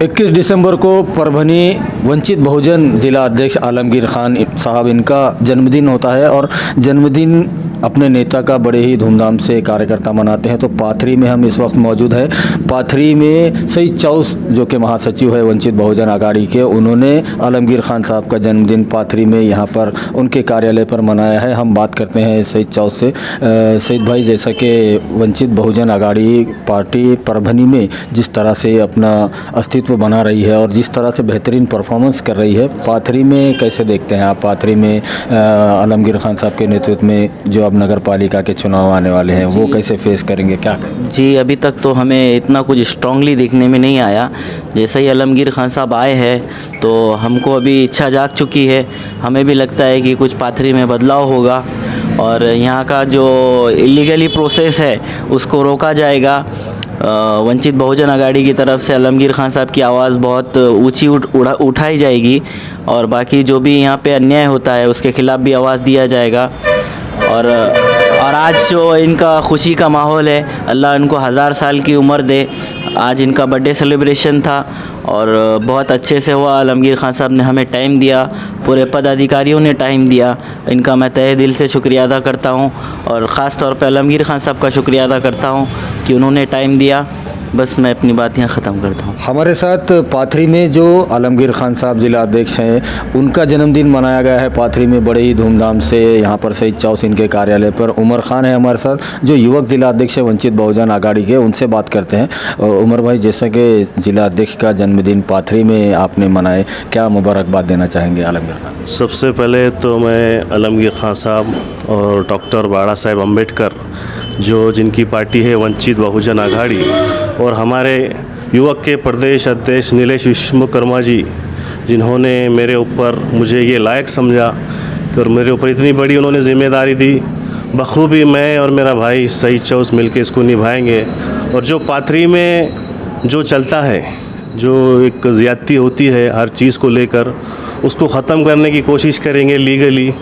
21 दिसंबर को परभनी वंचित बहुजन ज़िला अध्यक्ष आलमगीर खान साहब इनका जन्मदिन होता है और जन्मदिन अपने नेता का बड़े ही धूमधाम से कार्यकर्ता मनाते हैं। तो पाथरी में हम इस वक्त मौजूद है। पाथरी में सईद चौस जो कि महासचिव है वंचित बहुजन आघाड़ी के, उन्होंने आलमगीर खान साहब का जन्मदिन पाथरी में यहाँ पर उनके कार्यालय पर मनाया है। हम बात करते हैं सईद चौस से। सईद भाई, जैसा कि वंचित बहुजन आघाड़ी पार्टी परभनी में जिस तरह से अपना अस्तित्व बना रही है और जिस तरह से बेहतरीन परफॉर्मेंस कर रही है, पाथरी में कैसे देखते हैं आप? पाथरी में आलमगीर खान साहब के नेतृत्व में जो अब नगर पालिका के चुनाव आने वाले हैं वो कैसे फेस करेंगे, क्या करेंगे? जी, अभी तक तो हमें इतना कुछ स्ट्रांगली देखने में नहीं आया। जैसे ही आलमगीर खान साहब आए हैं तो हमको अभी इच्छा जाग चुकी है। हमें भी लगता है कि कुछ पाथरी में बदलाव होगा और यहाँ का जो इलीगली प्रोसेस है उसको रोका जाएगा। वंचित बहुजन आघाड़ी की तरफ से आलमगीर खान साहब की आवाज़ बहुत ऊंची उठाई जाएगी और बाकी जो भी यहाँ पे अन्याय होता है उसके ख़िलाफ़ भी आवाज़ दिया जाएगा। और आज जो इनका खुशी का माहौल है, अल्लाह इनको 1000 साल की उम्र दे। आज इनका बर्थडे सेलिब्रेशन था और बहुत अच्छे से हुआ। आलमगीर खान साहब ने हमें टाइम दिया, पूरे पदाधिकारियों ने टाइम दिया। इनका मैं तहे दिल से शुक्रिया अदा करता हूं और ख़ास तौर पे आलमगीर खान साहब का शुक्रिया अदा करता हूं कि उन्होंने टाइम दिया। बस मैं अपनी बात यहाँ ख़त्म करता हूँ। हमारे साथ पाथरी में जो आलमगीर खान साहब ज़िला अध्यक्ष हैं, उनका जन्मदिन मनाया गया है पाथरी में बड़े ही धूमधाम से। यहाँ पर सईद चौस इनके कार्यालय पर। उमर खान है हमारे साथ जो युवक ज़िला अध्यक्ष है वंचित बहुजन आघाड़ी के, उनसे बात करते हैं। उमर भाई, जैसा कि ज़िला अध्यक्ष का जन्मदिन पाथरी में आपने मनाए, क्या मुबारकबाद देना चाहेंगे आलमगीर खान? सबसे पहले तो मैं आलमगीर खान साहब और डॉक्टर बाड़ा साहेब अम्बेडकर जो जिनकी पार्टी है वंचित बहुजन आघाड़ी, और हमारे युवक के प्रदेश अध्यक्ष नीलेश विश्वकर्मा जी, जिन्होंने मेरे ऊपर मुझे ये लायक समझा और मेरे ऊपर इतनी बड़ी उन्होंने ज़िम्मेदारी दी, बखूबी मैं और मेरा भाई सईद चौस मिलके इसको निभाएंगे। और जो पाथरी में जो चलता है, जो एक ज़्यादती होती है हर चीज़ को लेकर, उसको ख़त्म करने की कोशिश करेंगे लीगली,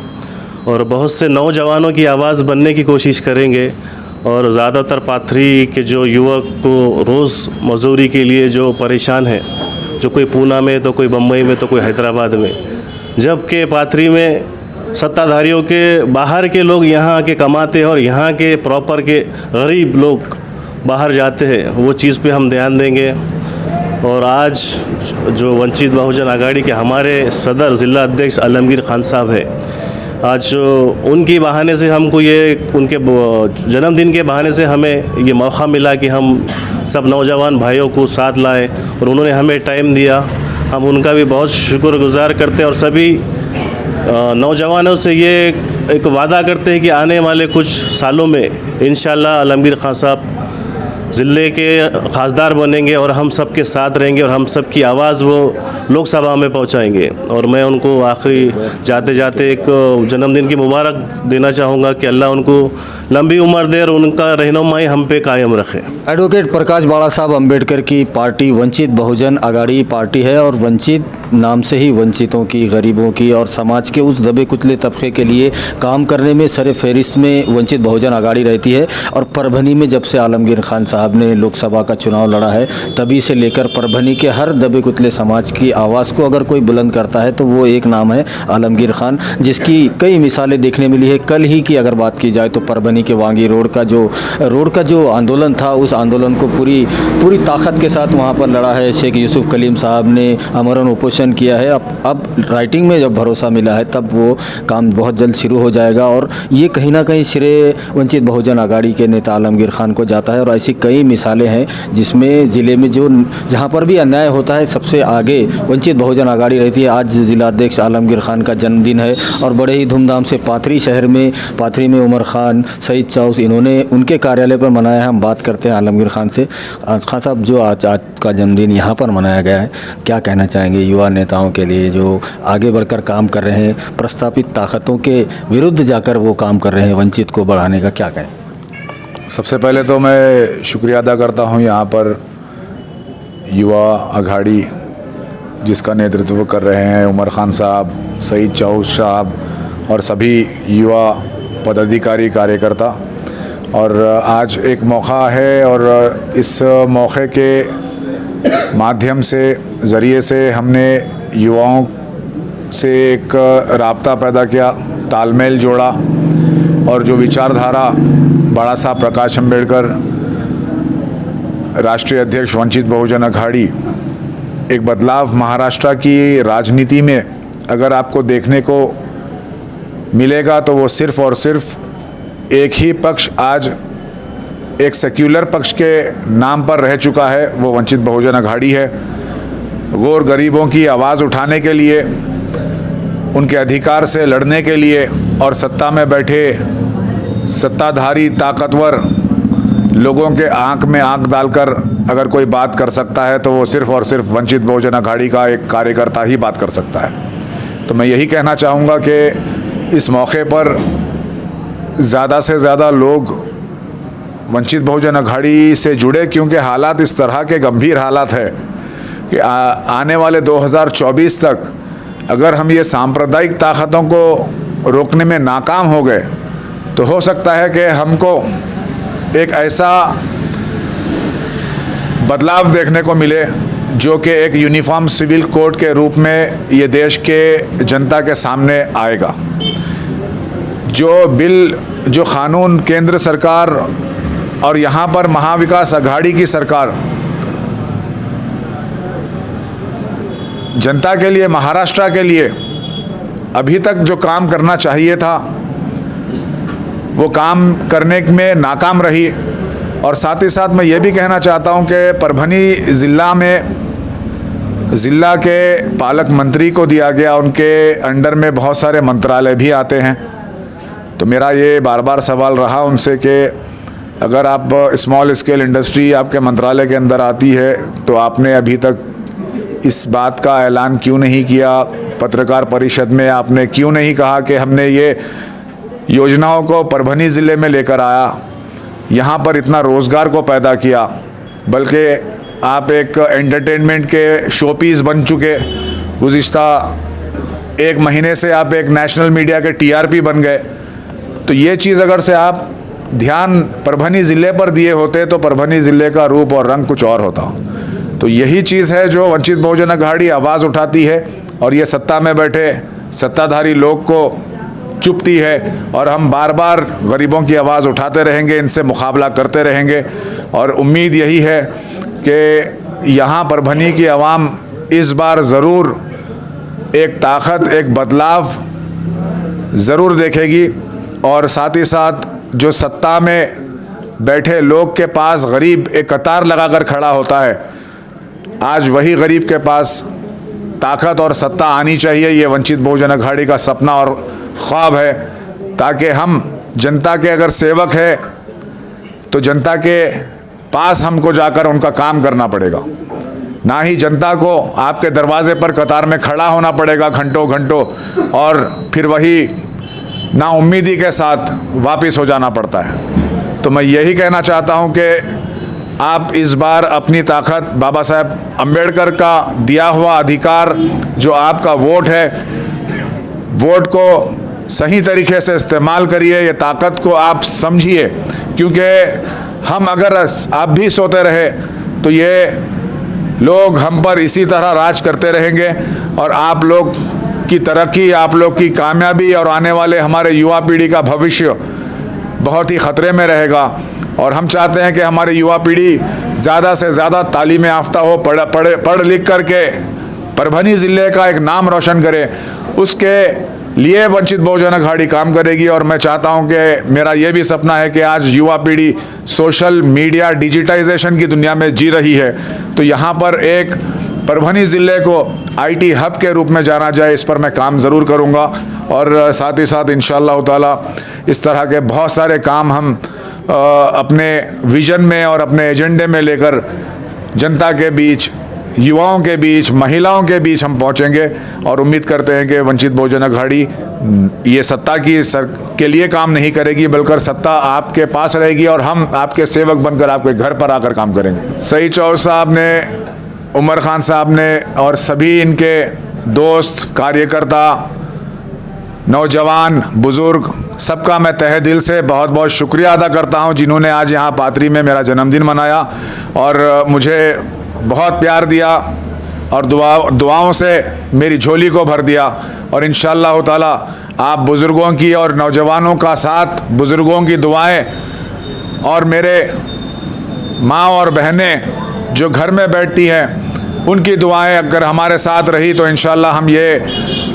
और बहुत से नौजवानों की आवाज़ बनने की कोशिश करेंगे। और ज़्यादातर पाथरी के जो युवक को रोज़ मजदूरी के लिए जो परेशान है, जो कोई पूना में तो कोई बम्बई में तो कोई हैदराबाद में, जबकि पाथरी में सत्ताधारियों के बाहर के लोग यहाँ आके कमाते हैं और यहाँ के प्रॉपर के गरीब लोग बाहर जाते हैं, वो चीज़ पे हम ध्यान देंगे। और आज जो वंचित बहुजन आघाड़ी के हमारे सदर ज़िला अध्यक्ष आलमगीर खान साहब है, आज उनकी बहाने से हमको ये, उनके जन्मदिन के बहाने से हमें ये मौका मिला कि हम सब नौजवान भाइयों को साथ लाए और उन्होंने हमें टाइम दिया। हम उनका भी बहुत शुक्रगुजार करते हैं और सभी नौजवानों से ये एक वादा करते हैं कि आने वाले कुछ सालों में इंशाल्लाह आलमगीर खान साहब ज़िले के खासदार बनेंगे और हम सब के साथ रहेंगे और हम सब की आवाज़ वो लोकसभा में पहुंचाएंगे। और मैं उनको आखिरी जाते जाते एक जन्मदिन की मुबारक देना चाहूँगा कि अल्लाह उनको लंबी उम्र दे और उनका रहनुमाई हम पे कायम रखे। एडवोकेट प्रकाश बाड़ा साहब अम्बेडकर की पार्टी वंचित बहुजन आघाड़ी पार्टी है और वंचित नाम से ही वंचितों की, गरीबों की और समाज के उस दबे कुचले तबके के लिए काम करने में सरे फहरिस्त में वंचित बहुजन आघाड़ी रहती है। और परभनी में जब से आलमगीर खान साहब ने लोकसभा का चुनाव लड़ा है, तभी से लेकर परभनी के हर दबे कुचले समाज की आवाज़ को अगर कोई बुलंद करता है तो वो एक नाम है आलमगीर खान, जिसकी कई मिसालें देखने मिली है। कल ही की अगर बात की जाए तो परभनी के वांगी रोड का जो आंदोलन था, उस आंदोलन को पूरी ताकत के साथ वहाँ पर लड़ा है शेख यूसुफ कलीम साहब ने, आमरण उपोषण किया है। अब राइटिंग में जब भरोसा मिला है तब वो काम बहुत जल्द शुरू हो जाएगा और ये कहीं ना कहीं श्रेय वंचित बहुजन आघाड़ी के नेता आलमगीर खान को जाता है। और ऐसी कई मिसालें हैं जिसमें ज़िले में जहाँ पर भी अन्याय होता है सबसे आगे वंचित बहुजन आघाड़ी रहती है। आज जिला अध्यक्ष आलमगीर खान का जन्मदिन है और बड़े ही धूमधाम से पाथरी में उमर खान, सईद चौस, इन्होंने उनके कार्यालय पर मनाया है। हम बात करते हैं आलमगीर खान से। खान साहब, जो आज का जन्मदिन यहाँ पर मनाया गया है, क्या कहना चाहेंगे युवा नेताओं के लिए जो आगे बढ़कर काम कर रहे हैं, प्रस्तापित ताकतों के विरुद्ध जाकर वो काम कर रहे हैं, वंचित को बढ़ाने का, क्या कहें? सबसे पहले तो मैं शुक्रिया अदा करता हूँ यहाँ पर युवा आघाड़ी जिसका नेतृत्व कर रहे हैं उमर खान साहब, सईद चौस साहब और सभी युवा पदाधिकारी कार्यकर्ता। और आज एक मौका है और इस मौके के माध्यम से ज़रिए से हमने युवाओं से एक राब्ता पैदा किया, तालमेल जोड़ा और जो विचारधारा बाला साहब प्रकाश अम्बेडकर राष्ट्रीय अध्यक्ष वंचित बहुजन अघाड़ी, एक बदलाव महाराष्ट्र की राजनीति में अगर आपको देखने को मिलेगा तो वो सिर्फ़ और सिर्फ एक ही पक्ष आज एक सेक्युलर पक्ष के नाम पर रह चुका है, वो वंचित बहुजन अघाड़ी है। गौर गरीबों की आवाज़ उठाने के लिए, उनके अधिकार से लड़ने के लिए और सत्ता में बैठे सत्ताधारी ताकतवर लोगों के आंख में आंख डालकर अगर कोई बात कर सकता है तो वो सिर्फ़ और सिर्फ वंचित बहुजन अघाड़ी का एक कार्यकर्ता ही बात कर सकता है। तो मैं यही कहना चाहूँगा कि इस मौके पर ज़्यादा से ज़्यादा लोग वंचित बहुजन अघाड़ी से जुड़े, क्योंकि हालात इस तरह के गंभीर हालात है कि आने वाले 2024 तक अगर हम ये सांप्रदायिक ताकतों को रोकने में नाकाम हो गए तो हो सकता है कि हमको एक ऐसा बदलाव देखने को मिले जो कि एक यूनिफॉर्म सिविल कोड के रूप में ये देश के जनता के सामने आएगा। जो कानून केंद्र सरकार और यहाँ पर महाविकास अघाड़ी की सरकार जनता के लिए, महाराष्ट्र के लिए अभी तक जो काम करना चाहिए था वो काम करने में नाकाम रही। और साथ ही साथ मैं ये भी कहना चाहता हूँ कि परभनी ज़िला में ज़िला के पालक मंत्री को दिया गया, उनके अंडर में बहुत सारे मंत्रालय भी आते हैं। तो मेरा ये बार बार सवाल रहा उनसे कि अगर आप स्मॉल स्केल इंडस्ट्री आपके मंत्रालय के अंदर आती है तो आपने अभी तक इस बात का ऐलान क्यों नहीं किया, पत्रकार परिषद में आपने क्यों नहीं कहा कि हमने ये योजनाओं को परभनी ज़िले में लेकर आया, यहाँ पर इतना रोज़गार को पैदा किया, बल्कि आप एक एंटरटेनमेंट के शोपीस बन चुके। गुज़िश्ता 1 महीने से आप एक नेशनल मीडिया के टीआरपी बन गए। तो ये चीज़ अगर से आप ध्यान परभनी ज़िले पर दिए होते तो परभनी ज़िले का रूप और रंग कुछ और होता। तो यही चीज़ है जो वंचित बहुजन अघाड़ी आवाज़ उठाती है और ये सत्ता में बैठे सत्ताधारी लोग को चुपती है। और हम बार बार गरीबों की आवाज़ उठाते रहेंगे, इनसे मुकाबला करते रहेंगे। और उम्मीद यही है कि यहाँ परभनी की आवाम इस बार ज़रूर एक ताकत, एक बदलाव ज़रूर देखेगी। और साथ ही साथ जो सत्ता में बैठे लोग के पास गरीब एक कतार लगाकर खड़ा होता है, आज वही गरीब के पास ताकत और सत्ता आनी चाहिए। ये वंचित बहुजन अघाड़ी का सपना और ख्वाब है, ताकि हम जनता के अगर सेवक है तो जनता के पास हमको जाकर उनका काम करना पड़ेगा, ना ही जनता को आपके दरवाजे पर कतार में खड़ा होना पड़ेगा घंटों घंटों और फिर वही नाउम्मीदी के साथ वापस हो जाना पड़ता है। तो मैं यही कहना चाहता हूं कि आप इस बार अपनी ताकत, बाबा साहब अम्बेडकर का दिया हुआ अधिकार जो आपका वोट है, वोट को सही तरीके से इस्तेमाल करिए, ये ताकत को आप समझिए। क्योंकि हम अगर आप भी सोते रहे तो ये लोग हम पर इसी तरह राज करते रहेंगे और आप लोग की तरक्की, आप लोग की कामयाबी और आने वाले हमारे युवा पीढ़ी का भविष्य बहुत ही ख़तरे में रहेगा। और हम चाहते हैं कि हमारी युवा पीढ़ी ज़्यादा से ज़्यादा तालीम याफ्ता हो, पढ़ लिख करके परभनी ज़िले का एक नाम रोशन करे। उसके लिए वंचित बहुजन अघाड़ी काम करेगी। और मैं चाहता हूं कि मेरा ये भी सपना है कि आज युवा पीढ़ी सोशल मीडिया डिजिटाइजेशन की दुनिया में जी रही है, तो यहाँ पर एक परभनी ज़िले को आईटी हब के रूप में जाना जाए, इस पर मैं काम ज़रूर करूँगा। और साथ ही साथ इंशाअल्लाह ताला इस तरह के बहुत सारे काम हम अपने विज़न में और अपने एजेंडे में लेकर जनता के बीच, युवाओं के बीच, महिलाओं के बीच हम पहुंचेंगे। और उम्मीद करते हैं कि वंचित बहुजन अघाड़ी ये सत्ता के लिए काम नहीं करेगी, बल्कि सत्ता आपके पास रहेगी और हम आपके सेवक बनकर आपके घर पर आकर काम करेंगे। सईद चौधरी साहब ने, उमर खान साहब ने और सभी इनके दोस्त, कार्यकर्ता, नौजवान, बुज़ुर्ग, सबका मैं तहे दिल से बहुत बहुत शुक्रिया अदा करता हूं जिन्होंने आज यहाँ पाथरी में मेरा जन्मदिन मनाया और मुझे बहुत प्यार दिया और दुआओं से मेरी झोली को भर दिया। और इंशाअल्लाह ताला आप बुज़ुर्गों की और नौजवानों का साथ, बुज़ुर्गों की दुआएं और मेरे माँ और बहनें जो घर में बैठती हैं उनकी दुआएं अगर हमारे साथ रही तो इंशाअल्लाह हम ये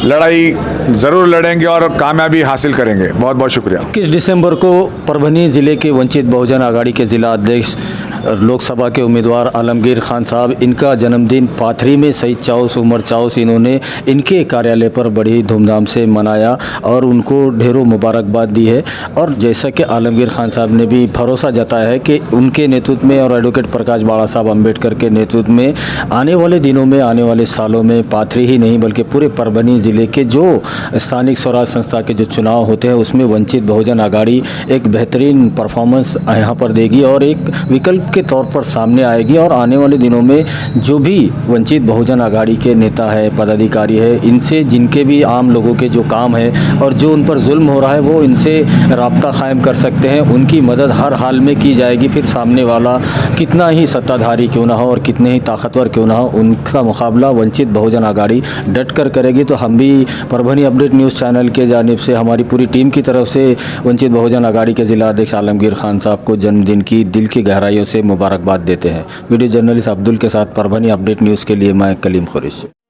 लड़ाई ज़रूर लड़ेंगे और कामयाबी हासिल करेंगे। बहुत बहुत शुक्रिया। 21 दिसंबर को परभनी ज़िले के वंचित बहुजन आघाड़ी के ज़िला अध्यक्ष लोकसभा के उम्मीदवार आलमगीर खान साहब, इनका जन्मदिन पाथरी में शहीद चाउस उमर चाउस इन्होंने इनके कार्यालय पर बड़ी धूमधाम से मनाया और उनको ढेरों मुबारकबाद दी है। और जैसा कि आलमगीर खान साहब ने भी भरोसा जताया है कि उनके नेतृत्व में और एडवोकेट प्रकाश बाड़ा साहब अम्बेडकर के नेतृत्व में आने वाले दिनों में, आने वाले सालों में पाथरी ही नहीं बल्कि पूरे परभनी ज़िले के जो स्थानिक स्वराज संस्था के जो चुनाव होते हैं उसमें वंचित बहुजन आघाड़ी एक बेहतरीन परफॉर्मेंस यहाँ पर देगी और एक विकल्प के तौर पर सामने आएगी। और आने वाले दिनों में जो भी वंचित बहुजन आघाड़ी के नेता है, पदाधिकारी है, इनसे जिनके भी आम लोगों के जो काम है और जो उन पर जुल्म हो रहा है वो इनसे राब्ता कायम कर सकते हैं। उनकी मदद हर हाल में की जाएगी। फिर सामने वाला कितना ही सत्ताधारी क्यों ना हो और कितने ही ताकतवर क्यों ना हो, उनका मुकाबला वंचित बहुजन आघाड़ी डट कर करेगी। तो हम भी परभनी अपडेट न्यूज़ चैनल के जानिब से हमारी पूरी टीम की तरफ से वंचित बहुजन आघाड़ी के ज़िला अध्यक्ष आलमगीर खान साहब को जन्मदिन की दिल की गहराइयों से मुबारकबाद देते हैं। वीडियो जर्नलिस्ट अब्दुल के साथ परभनी अपडेट न्यूज़ के लिए मैं कलीम खुरैशी।